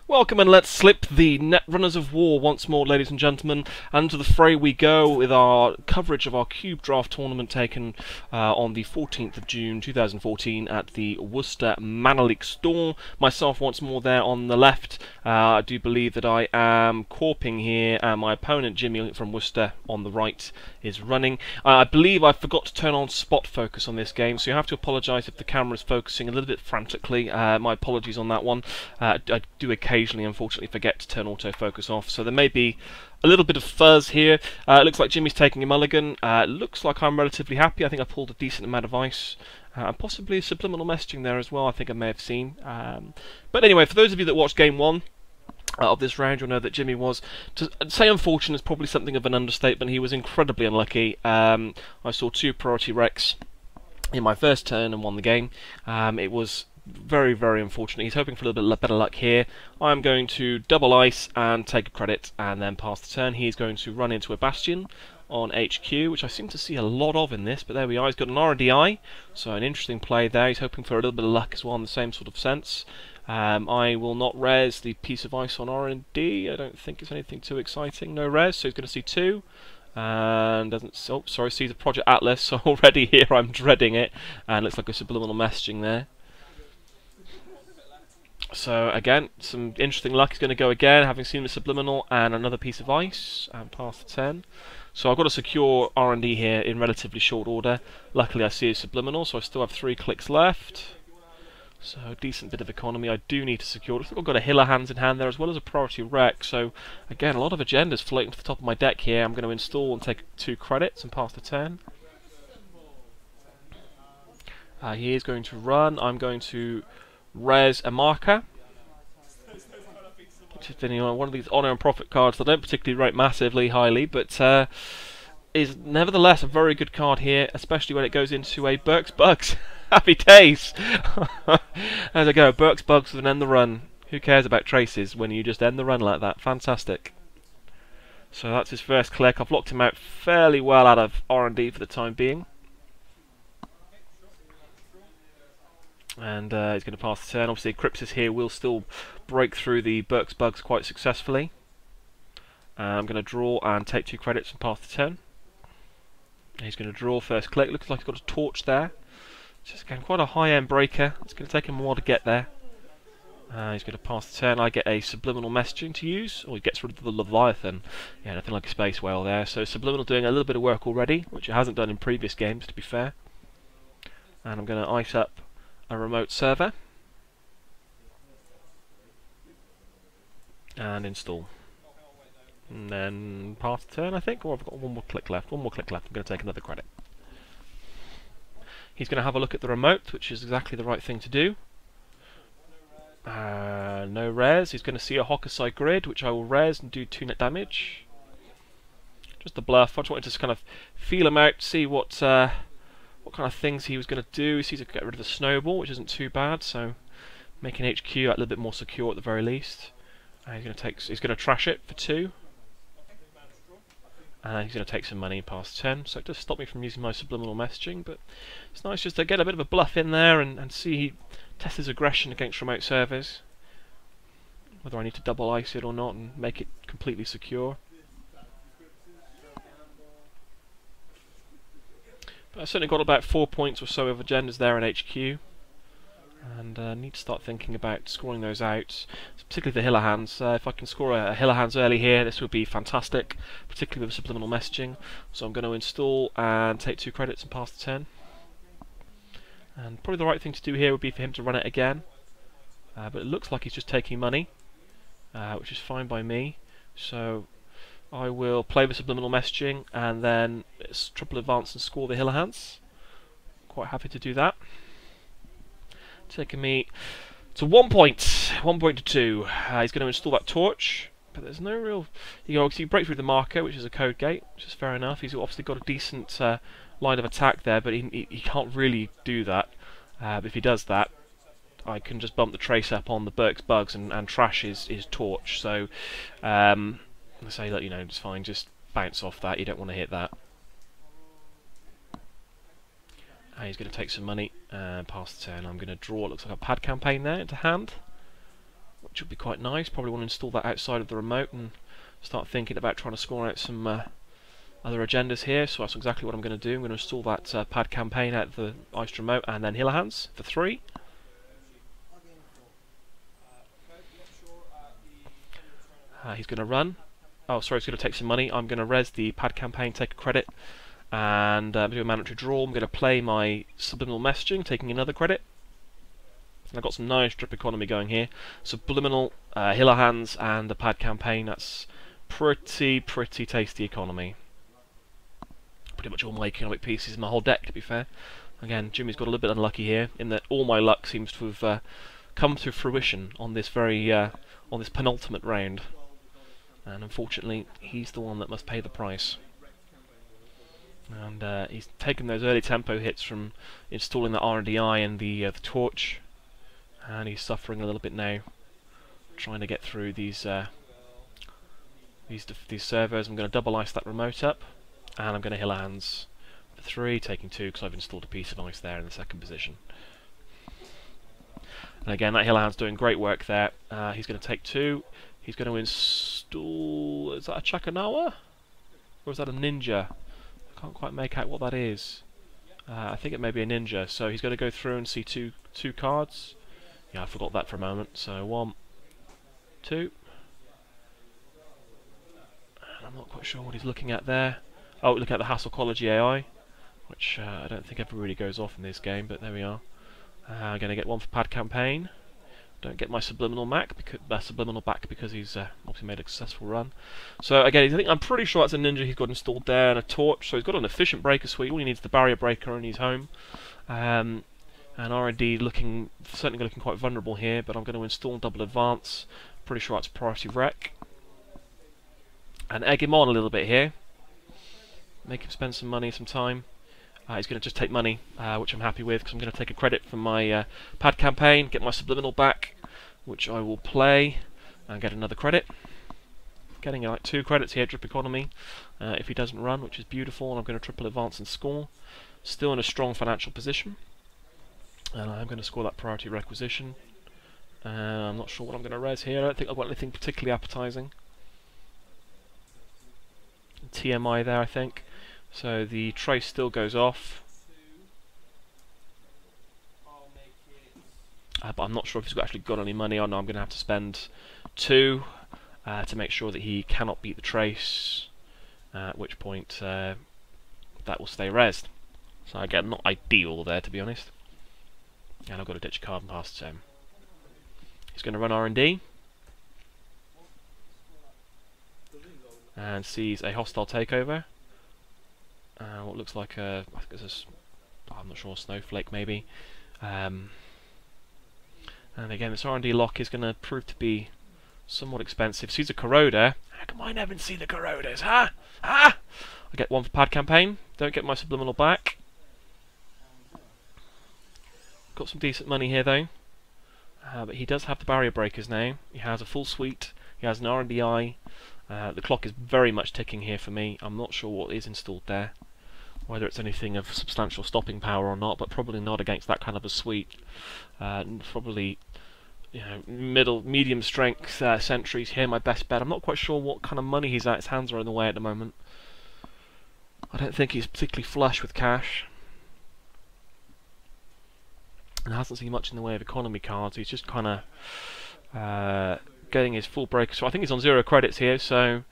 Welcome and let's slip the Netrunners of War once more, ladies and gentlemen, and to the fray we go with our coverage of our Cube Draft tournament taken on the 14th of June 2014 at the Worcester Manor League store. Myself once more there on the left. I do believe that I am corping here, and my opponent Jimmy from Worcester on the right is running. I believe I forgot to turn on spot focus on this game, so you have to apologise if the camera is focusing a little bit frantically. My apologies on that one. I do occasionally, unfortunately, forget to turn autofocus off, so there may be a little bit of fuzz here. It looks like Jimmy's taking a mulligan. Looks like I'm relatively happy. I think I pulled a decent amount of ice. And possibly subliminal messaging there as well, I think I may have seen. But anyway, for those of you that watched Game 1 of this round, you'll know that Jimmy was, to say unfortunate is probably something of an understatement. He was incredibly unlucky. I saw 2 priority wrecks in my first turn and won the game. It was very, very unfortunate. He's hoping for a little bit better luck here. I'm going to double ice and take a credit and then pass the turn. He's going to run into a bastion on HQ, which I seem to see a lot of in this, but there we are. He's got an RDI, so an interesting play there. He's hoping for a little bit of luck as well in the same sort of sense. I will not res the piece of ice on R&D. I don't think it's anything too exciting. No res, so he's going to see 2. And doesn't. Oh, sorry, sees a Project Atlas. So already here I'm dreading it, and looks like a subliminal messaging there. So again, some interesting luck. He's going to go again, having seen the subliminal and another piece of ice, and pass the 10. So I've got to secure R&D here in relatively short order. Luckily I see a subliminal, so I still have 3 clicks left. So a decent bit of economy. I do need to secure. Looks like I've got a Hiller hands in hand there, as well as a priority wreck. So again, a lot of agendas floating to the top of my deck here. I'm going to install and take 2 credits and pass the 10. He is going to run. I'm going to res a marker, which is one of these honour and profit cards that I don't particularly rate massively highly, but is nevertheless a very good card here, especially when it goes into a Burke's Bugs. Happy days! As I go, Burke's Bugs with an end the run. Who cares about traces when you just end the run like that? Fantastic. So that's his first click. I've locked him out fairly well out of R&D for the time being. And he's going to pass the turn. Obviously, Crypsis here will still break through the Burke's Bugs quite successfully. I'm going to draw and take 2 credits and pass the turn. He's going to draw first click. Looks like he's got a torch there. Just again, quite a high-end breaker. It's going to take him a while to get there. He's going to pass the turn. I get a subliminal messaging to use. Or he gets rid of the Leviathan. Yeah, nothing like a space whale there. So subliminal doing a little bit of work already, which it hasn't done in previous games, to be fair. And I'm going to ice up a remote server and install, and then pass the turn, I think. Or I've got 1 more click left. 1 more click left. I'm going to take another credit. He's going to have a look at the remote, which is exactly the right thing to do. No res. He's going to see a Hokusai grid, which I will res and do 2 net damage. Just a bluff. I just wanted to kind of feel him out, see what kind of things he was going to do. He sees to get rid of the snowball, which isn't too bad, so making HQ a little bit more secure at the very least. He's going to trash it for 2. He's going to take some money and pass 10, so it does stop me from using my subliminal messaging, but it's nice just to get a bit of a bluff in there and see he test his aggression against remote servers, whether I need to double ice it or not and make it completely secure. But I've certainly got about 4 points or so of agendas there in HQ, and need to start thinking about scoring those out, particularly the Hiller hands. If I can score a Hiller hands early here, this would be fantastic, particularly with subliminal messaging. So I'm going to install and take 2 credits and pass the turn. And probably the right thing to do here would be for him to run it again, but it looks like he's just taking money, which is fine by me. So I will play the subliminal messaging and then triple advance and score the Hiller hands. Quite happy to do that. Taking me to 1 point. 1 point to 2. He's going to install that torch, but there's no real. You obviously break through the marker, which is a code gate, which is fair enough. He's obviously got a decent line of attack there, but he can't really do that. If he does that, I can just bump the trace up on the Burke's Bugs and trash his torch. So I say that, you know, it's fine, just bounce off that, you don't want to hit that. He's going to take some money and pass the turn. I'm going to draw, it looks like a pad campaign there into hand. which would be quite nice. Probably want to install that outside of the remote and start thinking about trying to score out some other agendas here. So that's exactly what I'm going to do. I'm going to install that pad campaign out of the iced remote, and then Healer Hands for 3. He's going to run. Oh, sorry, he's going to take some money. I'm going to res the pad campaign, take a credit, and do a mandatory draw. I'm going to play my subliminal messaging, taking another credit. And I've got some nice drip economy going here. Subliminal, Healer Hands, and the pad campaign. That's pretty tasty economy. Pretty much all my economic pieces in my whole deck, to be fair. Again, Jimmy's got a little bit unlucky here, in that all my luck seems to have come to fruition on this on this penultimate round. And unfortunately, he's the one that must pay the price. And he's taken those early tempo hits from installing the RDI and the torch, and he's suffering a little bit now, trying to get through these servos. I'm going to double ice that remote up, and I'm going to Healer Hands for 3, taking 2 because I've installed a piece of ice there in the second position. And again, that Healer Hand's doing great work there. He's going to take 2. He's going to install... is that a Chakanawa? Or is that a ninja? I can't quite make out what that is. I think it may be a ninja. So he's going to go through and see two cards. Yeah, I forgot that for a moment. So 1, 2. And I'm not quite sure what he's looking at there. Oh, look at the Hasslecology AI, which I don't think ever really goes off in this game, but there we are. I'm going to get 1 for pad campaign. Don't get my subliminal back because he's obviously made a successful run. So again, I'm pretty sure that's a ninja he's got installed there, and a torch. So he's got an efficient breaker suite. All he needs is the barrier breaker, and he's home. And R&D certainly looking quite vulnerable here, but I'm going to install double advance. Pretty sure that's priority rec, and egg him on a little bit here. Make him spend some money, some time. He's going to just take money, which I'm happy with, because I'm going to take a credit from my pad campaign, get my subliminal back, which I will play, and get another credit. Getting like 2 credits here, drip economy, if he doesn't run, which is beautiful, and I'm going to triple advance and score. Still in a strong financial position, and I'm going to score that priority requisition. I'm not sure what I'm going to res here. I don't think I've got anything particularly appetising. TMI there, I think. So the trace still goes off, but I'm not sure if he's actually got any money or not. I'm going to have to spend 2 to make sure that he cannot beat the trace, at which point that will stay resed. So again, not ideal there, to be honest. And I've got to ditch a card and pass to him. He's going to run R&D and sees a hostile takeover. What looks like I think it's I'm not sure, snowflake maybe. And again, this R&D lock is going to prove to be somewhat expensive. Sees a corroder. How come I never see the corroders, huh? I get 1 for pad campaign. Don't get my subliminal back. Got some decent money here though. But he does have the barrier breakers now. He has a full suite. He has an R&DI. The clock is very much ticking here for me. I'm not sure what is installed there, whether it's anything of substantial stopping power or not, but probably not against that kind of a suite. Probably, you know, medium strength sentries here, my best bet. I'm not quite sure what kind of money he's at. His hands are in the way at the moment. I don't think he's particularly flush with cash, and hasn't seen much in the way of economy cards. He's just kind of getting his full break. So I think he's on 0 credits here, so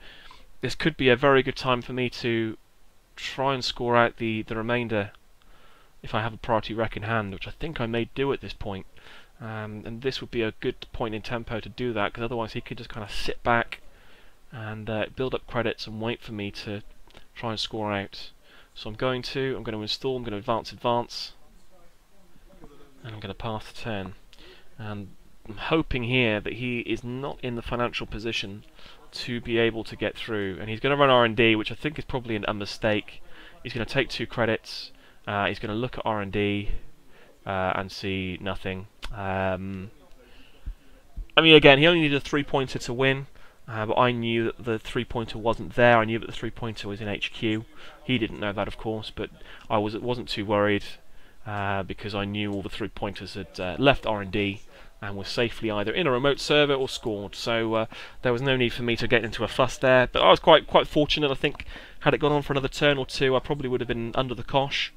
this could be a very good time for me to try and score out the remainder if I have a priority rec in hand, which I think I may do at this point. And this would be a good point in tempo to do that, because otherwise he could just kind of sit back and build up credits and wait for me to try and score out. So I'm going to install, I'm going to advance, and I'm going to pass the turn. And I'm hoping here that he is not in the financial position to be able to get through, and he's going to run R&D, which I think is probably a mistake. He's going to take 2 credits. He's going to look at R&D and see nothing. I mean, again, he only needed a 3-pointer to win, but I knew that the 3-pointer wasn't there. I knew that the 3-pointer was in HQ. He didn't know that, of course, but wasn't too worried because I knew all the 3-pointers had left R&D and was safely either in a remote server or scored. So there was no need for me to get into a fuss there. But I was quite fortunate. I think had it gone on for another turn or two, I probably would have been under the cosh.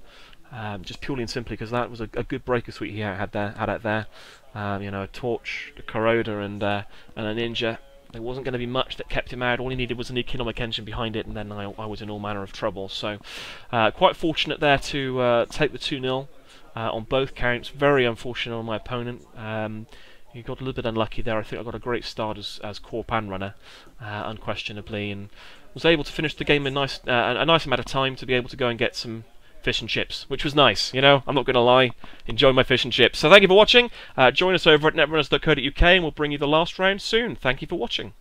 Just purely and simply because that was a good breaker suite he had out there. You know, a torch, a corroder, and a ninja. There wasn't going to be much that kept him out. All he needed was an economic engine behind it, and then I was in all manner of trouble. So quite fortunate there to take the 2-0 on both counts. Very unfortunate on my opponent. He got a little bit unlucky there. I think I got a great start as Corp and runner, unquestionably, and was able to finish the game in a nice amount of time to be able to go and get some fish and chips, which was nice. You know, I'm not going to lie, enjoy my fish and chips. So thank you for watching. Join us over at Netrunners.co.uk and we'll bring you the last round soon. Thank you for watching.